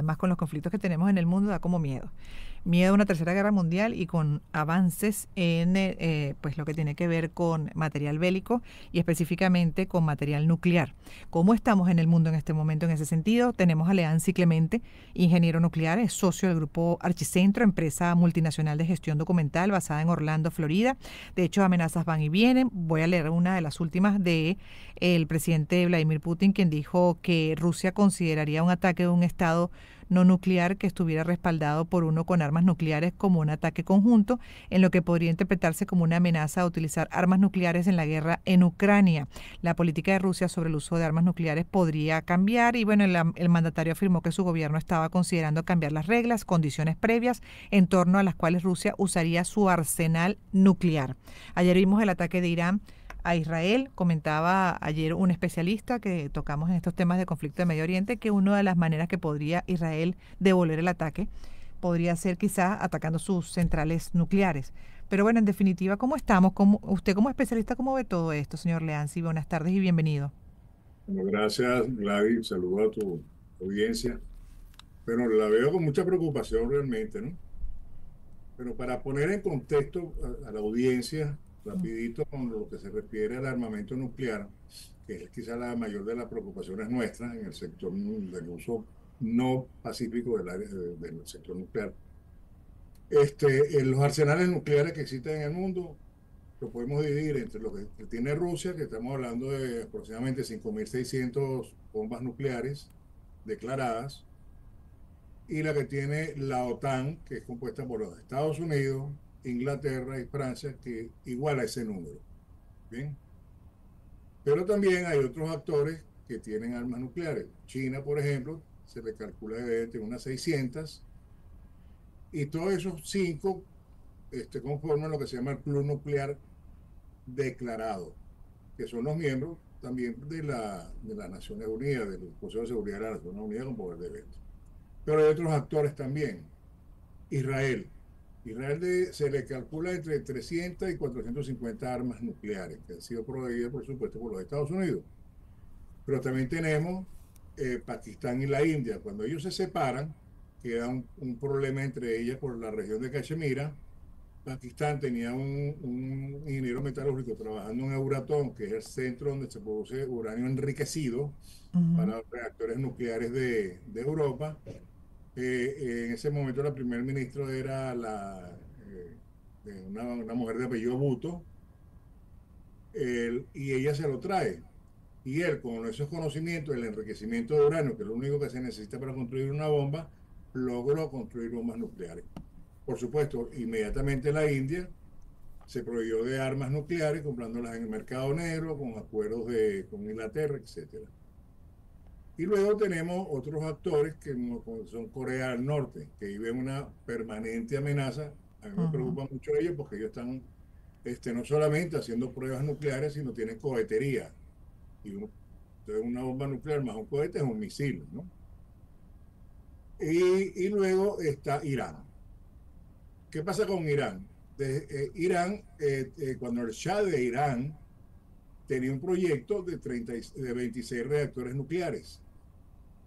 además con los conflictos que tenemos en el mundo, da como miedo. Miedo a una tercera guerra mundial y con avances en pues lo que tiene que ver con material bélico y específicamente con material nuclear. ¿Cómo estamos en el mundo en este momento en ese sentido? Tenemos a Leancy Clemente, ingeniero nuclear, es socio del grupo Archicentro, empresa multinacional de gestión documental basada en Orlando, Florida. De hecho, amenazas van y vienen. Voy a leer una de las últimas de el presidente Vladimir Putin, quien dijo que Rusia consideraría un ataque de un Estado no nuclear que estuviera respaldado por uno con armas nucleares como un ataque conjunto, en lo que podría interpretarse como una amenaza a utilizar armas nucleares en la guerra en Ucrania. La política de Rusia sobre el uso de armas nucleares podría cambiar y bueno, el mandatario afirmó que su gobierno estaba considerando cambiar las reglas, condiciones previas en torno a las cuales Rusia usaría su arsenal nuclear. Ayer vimos el ataque de Irán a Israel. Comentaba ayer un especialista que tocamos en estos temas de conflicto de Medio Oriente que una de las maneras que podría Israel devolver el ataque podría ser quizás atacando sus centrales nucleares. Pero bueno, en definitiva, ¿cómo estamos? Usted como especialista, ¿cómo ve todo esto, señor Leancy? Buenas tardes y bienvenido. Bueno, gracias, Gladys. Saludo a tu audiencia. Pero la veo con mucha preocupación realmente, ¿no? Pero para poner en contexto a la audiencia, rapidito con lo que se refiere al armamento nuclear, que es quizá la mayor de las preocupaciones nuestras en el sector del uso no pacífico del sector nuclear. En los arsenales nucleares que existen en el mundo, lo podemos dividir entre lo que tiene Rusia, que estamos hablando de aproximadamente 5.600 bombas nucleares declaradas, y la que tiene la OTAN, que es compuesta por los Estados Unidos, Inglaterra y Francia, que iguala ese número. ¿Bien? Pero también hay otros actores que tienen armas nucleares. China, por ejemplo, se le calcula que debe tener unas 600, y todos esos cinco conforman lo que se llama el Club Nuclear Declarado, que son los miembros también de las Naciones Unidas, del Consejo de Seguridad de las Naciones Unidas con poder de veto. Pero hay otros actores también. Israel. Se le calcula entre 300 y 450 armas nucleares que han sido prohibidas, por supuesto, por los Estados Unidos. Pero también tenemos Pakistán y la India. Cuando ellos se separan, queda un problema entre ellas por la región de Cachemira. Pakistán tenía un ingeniero metalúrgico trabajando en Euratom, que es el centro donde se produce uranio enriquecido Ujú. para reactores nucleares de Europa. En ese momento la primer ministro era una mujer de apellido Bhutto, y ella se lo trae. Y él, con esos conocimientos, el enriquecimiento de uranio, que es lo único que se necesita para construir una bomba, logró construir bombas nucleares. Por supuesto, inmediatamente la India se prohibió de armas nucleares, comprándolas en el mercado negro, con acuerdos con Inglaterra, etcétera. Y luego tenemos otros actores que son Corea del Norte, que viven una permanente amenaza. A mí me Ujú. preocupa mucho ellos porque ellos están no solamente haciendo pruebas nucleares, sino tienen cohetería. Y entonces una bomba nuclear más un cohete es un misil, ¿no? Y luego está Irán. ¿Qué pasa con Irán? Irán, cuando el Shah de Irán tenía un proyecto de 26 reactores nucleares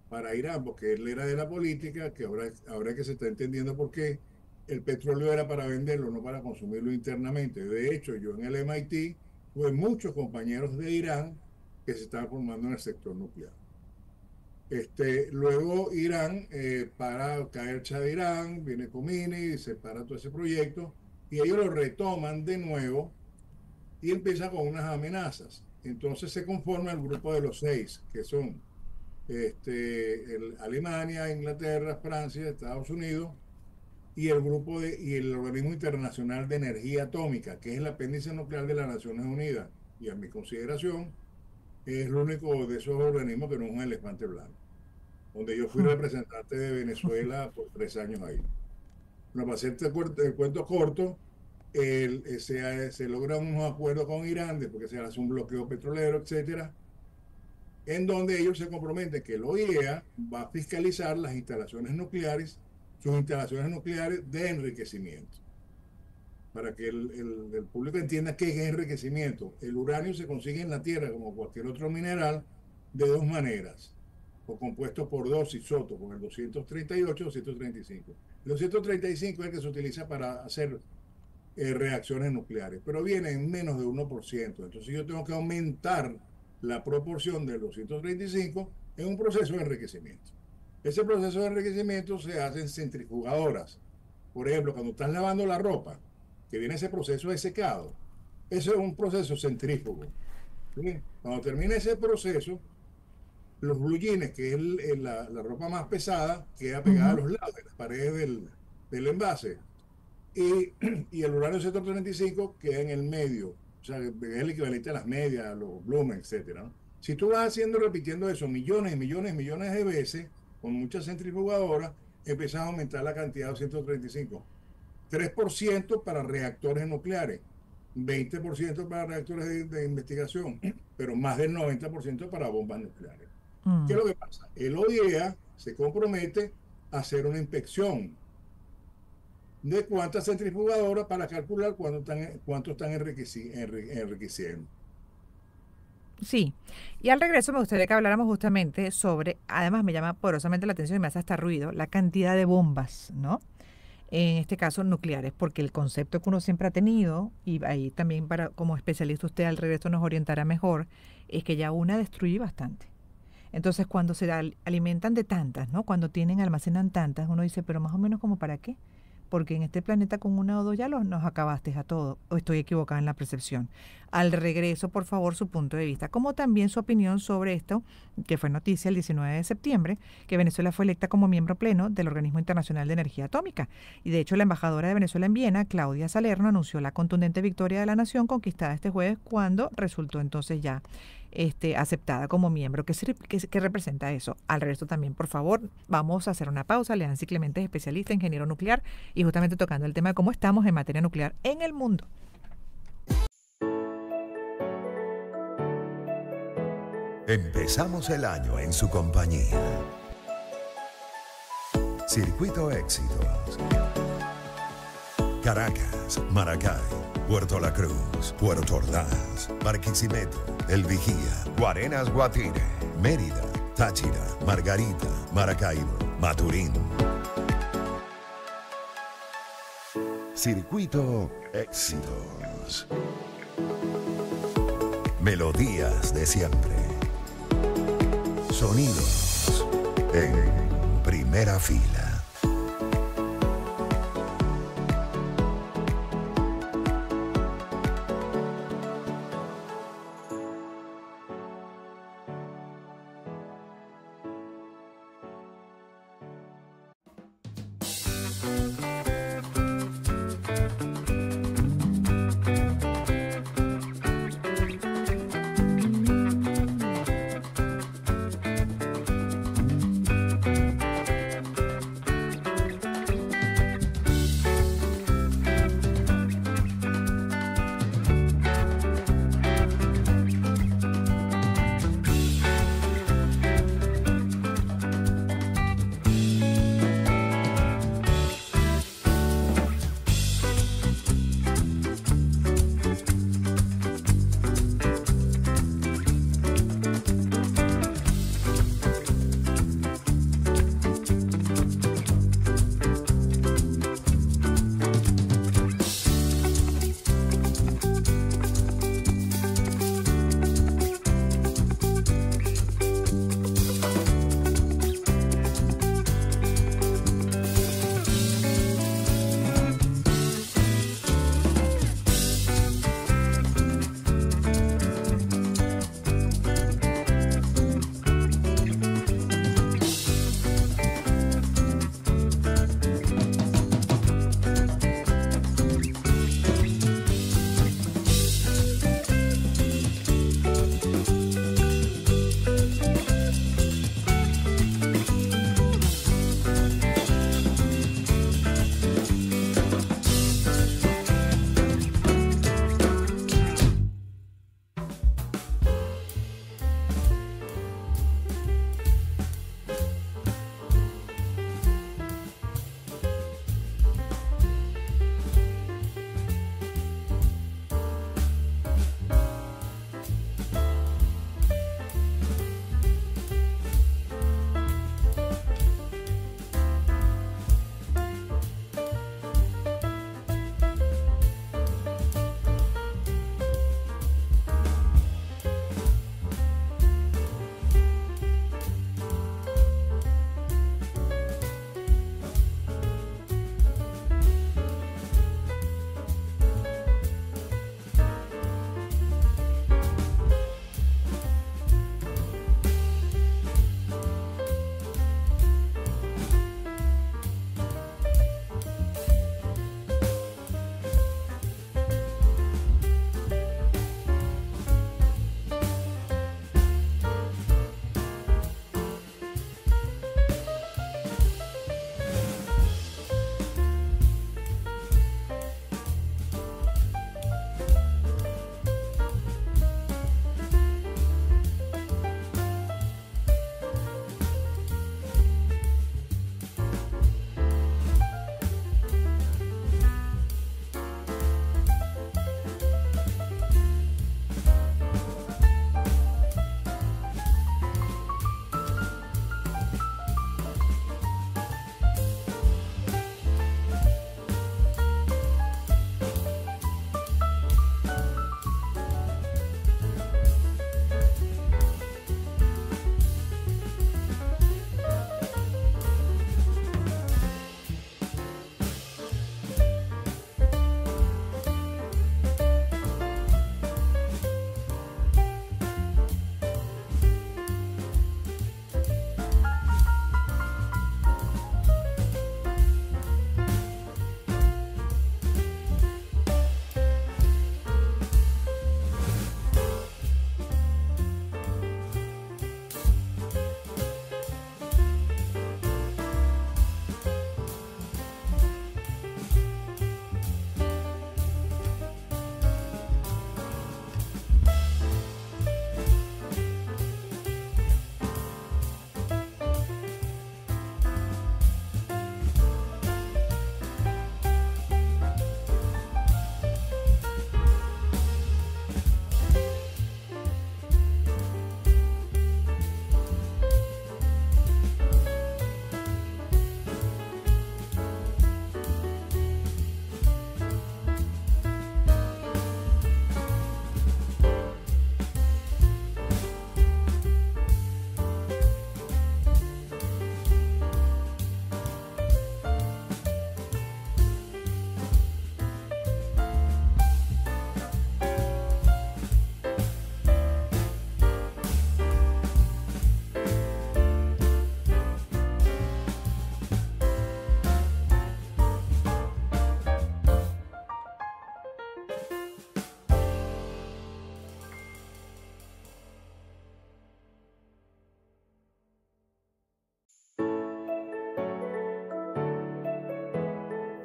para Irán, porque él era de la política, que ahora que se está entendiendo por qué el petróleo era para venderlo, no para consumirlo internamente. De hecho, yo en el MIT tuve muchos compañeros de Irán que se estaban formando en el sector nuclear. Luego Irán, para caer Shah de Irán, viene Khomeini, se para todo ese proyecto, y ellos lo retoman de nuevo y empiezan con unas amenazas. Entonces se conforma el grupo de los seis, que son Alemania, Inglaterra, Francia, Estados Unidos, y el Organismo Internacional de Energía Atómica, que es el apéndice nuclear de las Naciones Unidas. Y a mi consideración, es el único de esos organismos que no es un elefante blanco, donde yo fui Mm. representante de Venezuela por 3 años ahí. Bueno, para hacerte el cuento corto, se logran unos acuerdos con Irán, después que se hace un bloqueo petrolero, etcétera, en donde ellos se comprometen que el OIEA va a fiscalizar las instalaciones nucleares, sus instalaciones nucleares de enriquecimiento. Para que el público entienda qué es enriquecimiento. El uranio se consigue en la tierra, como cualquier otro mineral, de dos maneras. o compuestos por dos isótopos, el 238 y 235. El 235 es el que se utiliza para hacer reacciones nucleares, pero viene en menos de 1%. Entonces yo tengo que aumentar la proporción del 235 en un proceso de enriquecimiento. Ese proceso de enriquecimiento se hace en centrifugadoras. Por ejemplo, cuando estás lavando la ropa, que viene ese proceso de secado, eso es un proceso centrífugo. ¿Sí? Cuando termina ese proceso, los blue jeans, que es la ropa más pesada, queda pegada a los lados de las paredes del envase. Y el uranio 135 queda en el medio, o sea, es el equivalente a las medias, a los blumen, etcétera, ¿no? Si tú vas haciendo, repitiendo eso millones y millones y millones de veces, con muchas centrifugadoras, empiezas a aumentar la cantidad de 235. 3% para reactores nucleares, 20% para reactores de investigación, pero más del 90% para bombas nucleares. ¿Qué es lo que pasa? El OIEA se compromete a hacer una inspección de cuántas centrifugadoras para calcular cuánto están enriqueciendo. Sí, y al regreso me gustaría que habláramos justamente sobre, además me llama poderosamente la atención y me hace hasta ruido, la cantidad de bombas, ¿no? En este caso nucleares, porque el concepto que uno siempre ha tenido, y ahí también para como especialista usted al regreso nos orientará mejor, es que ya una destruye bastante. Entonces cuando se alimentan de tantas, ¿no? Cuando almacenan tantas, uno dice, pero más o menos como para qué. Porque en este planeta con una o dos ya nos acabaste a todo, o estoy equivocada en la percepción. Al regreso, por favor, su punto de vista, como también su opinión sobre esto, que fue noticia el 19 de septiembre, que Venezuela fue electa como miembro pleno del Organismo Internacional de Energía Atómica. Y de hecho, la embajadora de Venezuela en Viena, Claudia Salerno, anunció la contundente victoria de la nación conquistada este jueves, cuando resultó entonces ya aceptada como miembro. ¿Qué representa eso? Al resto también, por favor, vamos a hacer una pausa. Leancy Clemente es especialista, ingeniero nuclear, y justamente tocando el tema de cómo estamos en materia nuclear en el mundo. Empezamos el año en su compañía. Circuito Éxitos. Caracas, Maracay, Puerto La Cruz, Puerto Ordaz, Barquisimeto, El Vigía, Guarenas, Guatire, Mérida, Táchira, Margarita, Maracaibo, Maturín. Circuito Éxitos. Melodías de siempre. Sonidos en primera fila.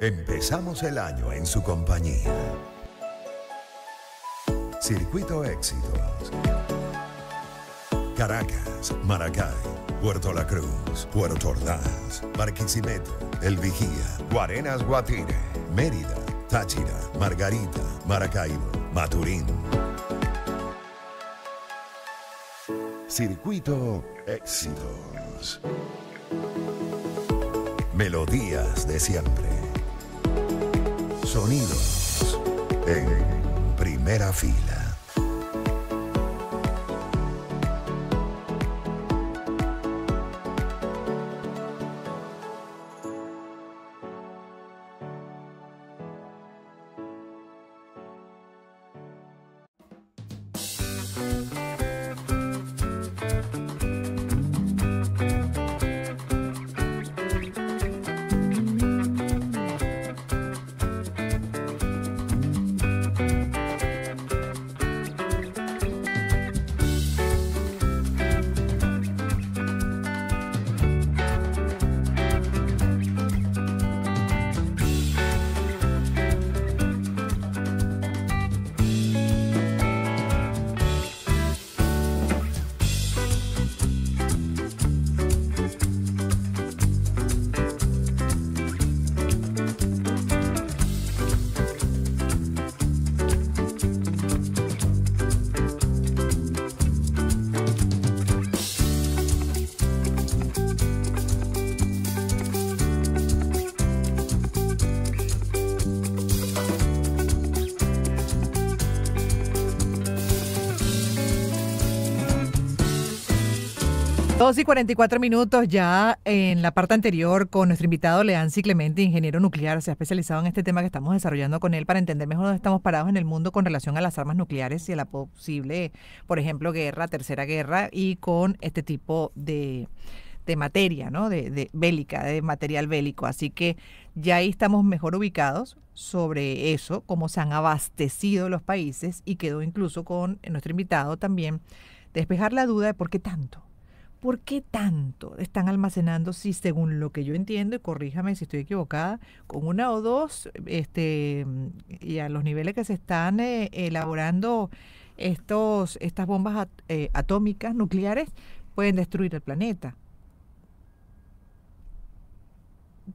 Empezamos el año en su compañía. Circuito Éxitos. Caracas, Maracay, Puerto La Cruz, Puerto Ordaz, Barquisimeto, El Vigía, Guarenas Guatire, Mérida, Táchira, Margarita, Maracaibo, Maturín. Circuito Éxitos. Melodías de siempre. Sonidos en primera fila. Dos y 44 minutos ya en la parte anterior con nuestro invitado Leancy Clemente, ingeniero nuclear. Se ha especializado en este tema que estamos desarrollando con él para entender mejor dónde estamos parados en el mundo con relación a las armas nucleares y a la posible, por ejemplo, guerra, tercera guerra, y con este tipo de materia, ¿no? De bélica, de material bélico. Así que ya ahí estamos mejor ubicados sobre eso, cómo se han abastecido los países, y quedó incluso con nuestro invitado también despejar la duda de por qué tanto. ¿Por qué tanto están almacenando si, según lo que yo entiendo, y corríjame si estoy equivocada, con una o dos, y a los niveles que se están elaborando estas bombas atómicas, nucleares, pueden destruir el planeta?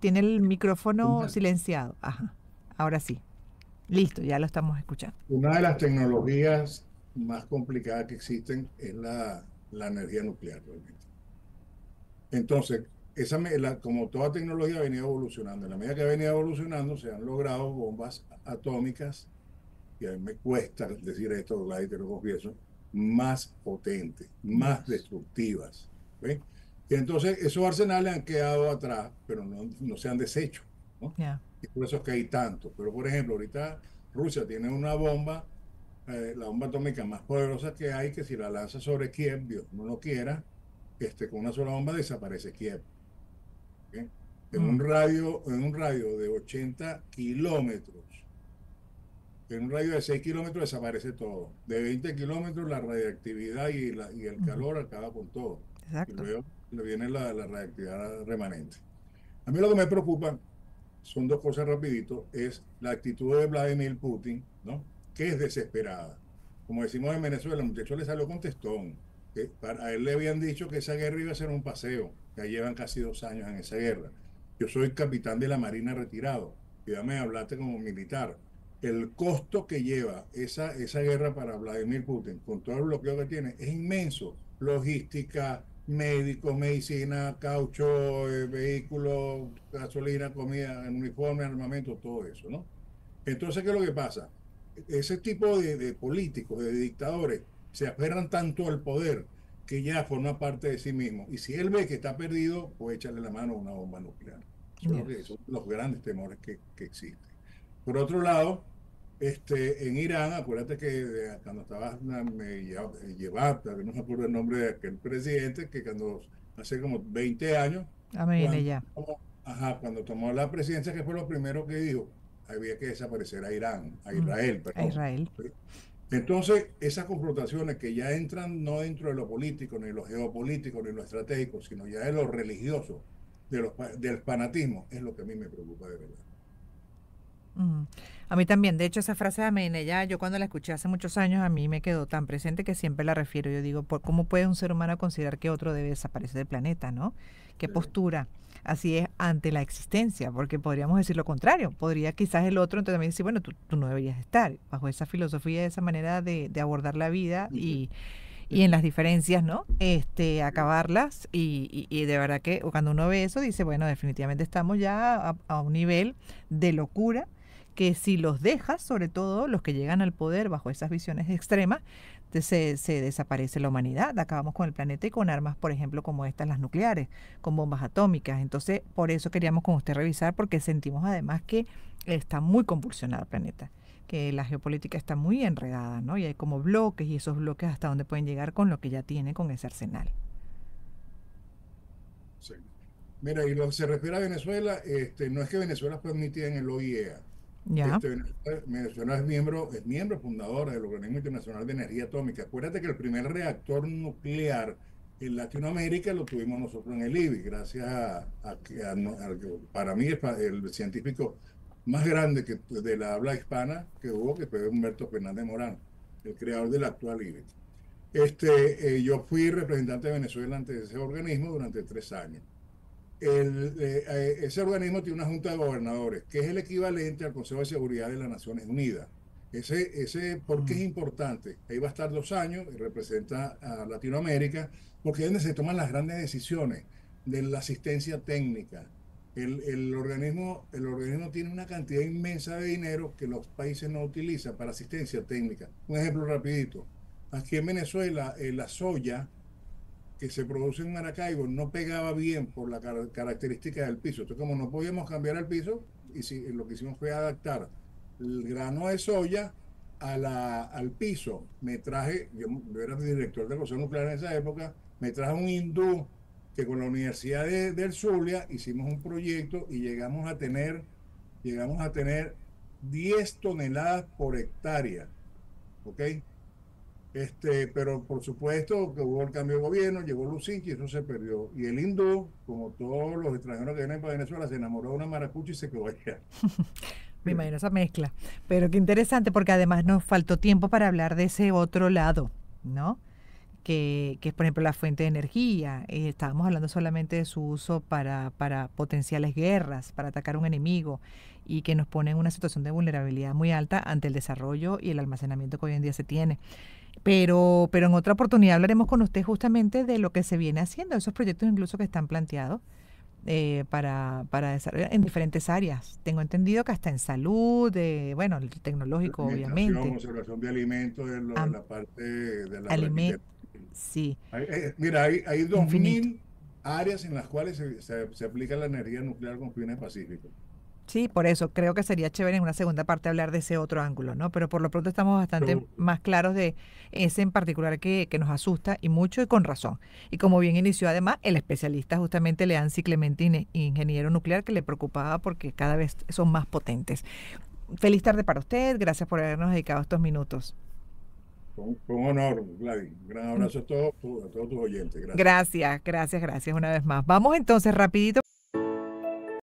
Tiene el micrófono silenciado. Ajá, ahora sí. Listo, ya lo estamos escuchando. Una de las tecnologías más complicadas que existen es la energía nuclear, realmente. Entonces, como toda tecnología ha venido evolucionando. En la medida que ha venido evolucionando, se han logrado bombas atómicas, y a mí me cuesta decir esto, Gladys, te lo confieso, más potentes, más destructivas. ¿Ves? Y entonces, esos arsenales han quedado atrás, pero no se han deshecho, ¿no? Yeah. Y por eso es que hay tanto. Pero, por ejemplo, ahorita Rusia tiene una bomba, la bomba atómica más poderosa que hay, que si la lanza sobre Kiev, Dios no lo quiera, con una sola bomba desaparece Kiev. ¿Okay? En un radio de 80 kilómetros, en un radio de 6 kilómetros desaparece todo. De 20 kilómetros la radiactividad y el calor acaba con todo. Exacto. Y luego le viene la radiactividad remanente. A mí lo que me preocupa son dos cosas rapidito. Es la actitud de Vladimir Putin, ¿no? Que es desesperada. Como decimos en Venezuela, el muchacho le salió con testón. A él le habían dicho que esa guerra iba a ser un paseo. Ya llevan casi 2 años en esa guerra. Yo soy capitán de la Marina retirado. Y ya me hablaste como militar. El costo que lleva esa guerra para Vladimir Putin, con todo el bloqueo que tiene, es inmenso. Logística, médicos, medicina, caucho, vehículos, gasolina, comida, uniforme, armamento, todo eso, ¿no? Entonces, ¿qué es lo que pasa? Ese tipo de políticos, de dictadores, se aferran tanto al poder que ya forma parte de sí mismo. Y si él ve que está perdido, puede echarle la mano a una bomba nuclear. Son los grandes temores que existen. Por otro lado, en Irán, acuérdate que cuando estaba, me llevaba, no me acuerdo el nombre de aquel presidente, que hace como 20 años, cuando tomó la presidencia, que fue lo primero que dijo, había que desaparecer a Irán, a Israel, perdón. A Israel. Entonces, esas confrontaciones que ya entran no dentro de lo político, ni lo geopolítico, ni lo estratégico, sino ya de lo religioso, del fanatismo, es lo que a mí me preocupa de verdad. Mm. A mí también, de hecho esa frase de Amenella, yo cuando la escuché hace muchos años, a mí me quedó tan presente que siempre la refiero. Yo digo, ¿cómo puede un ser humano considerar que otro debe desaparecer del planeta, no? ¿Qué Sí, postura así es ante la existencia? Porque podríamos decir lo contrario. Podría quizás el otro entonces también decir, bueno, tú no deberías estar bajo esa filosofía, esa manera de abordar la vida y en las diferencias, ¿no? Acabarlas y de verdad que cuando uno ve eso dice, bueno, definitivamente estamos ya a un nivel de locura que si los dejas, sobre todo los que llegan al poder bajo esas visiones extremas, se desaparece la humanidad, acabamos con el planeta y con armas, por ejemplo, como estas, las nucleares, con bombas atómicas. Entonces, por eso queríamos con usted revisar, porque sentimos además que está muy convulsionado el planeta, que la geopolítica está muy enredada, ¿no? Y hay como bloques y esos bloques hasta dónde pueden llegar con lo que ya tiene con ese arsenal. sí. Mira, y lo que se refiere a Venezuela, no es que Venezuela fue admitida en el OIEA. ¿Ya? Venezuela es miembro fundador del Organismo Internacional de Energía Atómica. Acuérdate que el primer reactor nuclear en Latinoamérica lo tuvimos nosotros en el IBI, gracias para mí, el científico más grande de la habla hispana que hubo, que fue Humberto Fernández Morán, el creador del actual IBI. Yo fui representante de Venezuela ante ese organismo durante 3 años. Ese organismo tiene una junta de gobernadores, que es el equivalente al Consejo de Seguridad de las Naciones Unidas. ¿Por qué es importante? Ahí va a estar 2 años y representa a Latinoamérica, porque es donde se toman las grandes decisiones de la asistencia técnica. El organismo tiene una cantidad inmensa de dinero que los países no utilizan para asistencia técnica. Un ejemplo rapidito. Aquí en Venezuela, la soya que se produce en Maracaibo no pegaba bien por la característica del piso. Entonces, como no podíamos cambiar el piso, lo que hicimos fue adaptar el grano de soya al piso. Yo era director del Consejo Nuclear en esa época, me traje un hindú que con la Universidad del Zulia hicimos un proyecto y llegamos a tener 10 toneladas por hectárea, ¿ok? Pero por supuesto que hubo el cambio de gobierno, llegó Lucinchi y eso se perdió. Y el hindú, como todos los extranjeros que vienen para Venezuela, se enamoró de una maracucha y se quedó allá. Me imagino esa mezcla. Pero qué interesante porque además nos faltó tiempo para hablar de ese otro lado, ¿no? Que es, por ejemplo, la fuente de energía. Estábamos hablando solamente de su uso para potenciales guerras, para atacar a un enemigo y que nos pone en una situación de vulnerabilidad muy alta ante el desarrollo y el almacenamiento que hoy en día se tiene. Pero en otra oportunidad hablaremos con usted justamente de lo que se viene haciendo, esos proyectos incluso que están planteados para desarrollar en diferentes áreas. Tengo entendido que hasta en salud, bueno, el tecnológico, Alimentación, obviamente, conservación de alimentos, de am- la parte de la alimentos, arquitectura. sí, Mira, hay infinito. 2000 áreas en las cuales se aplica la energía nuclear con fines pacíficos. Sí, por eso creo que sería chévere en una segunda parte hablar de ese otro ángulo, ¿no? Pero por lo pronto estamos bastante Pero, más claros de ese en particular que nos asusta y mucho y con razón. Y como bien inició además el especialista justamente Leancy Clementine, ingeniero nuclear, que le preocupaba porque cada vez son más potentes. Feliz tarde para usted, gracias por habernos dedicado estos minutos. con honor, Gladys. Un gran Mm, abrazo a todos tus oyentes. Gracias. gracias, gracias, gracias una vez más. Vamos entonces rapidito.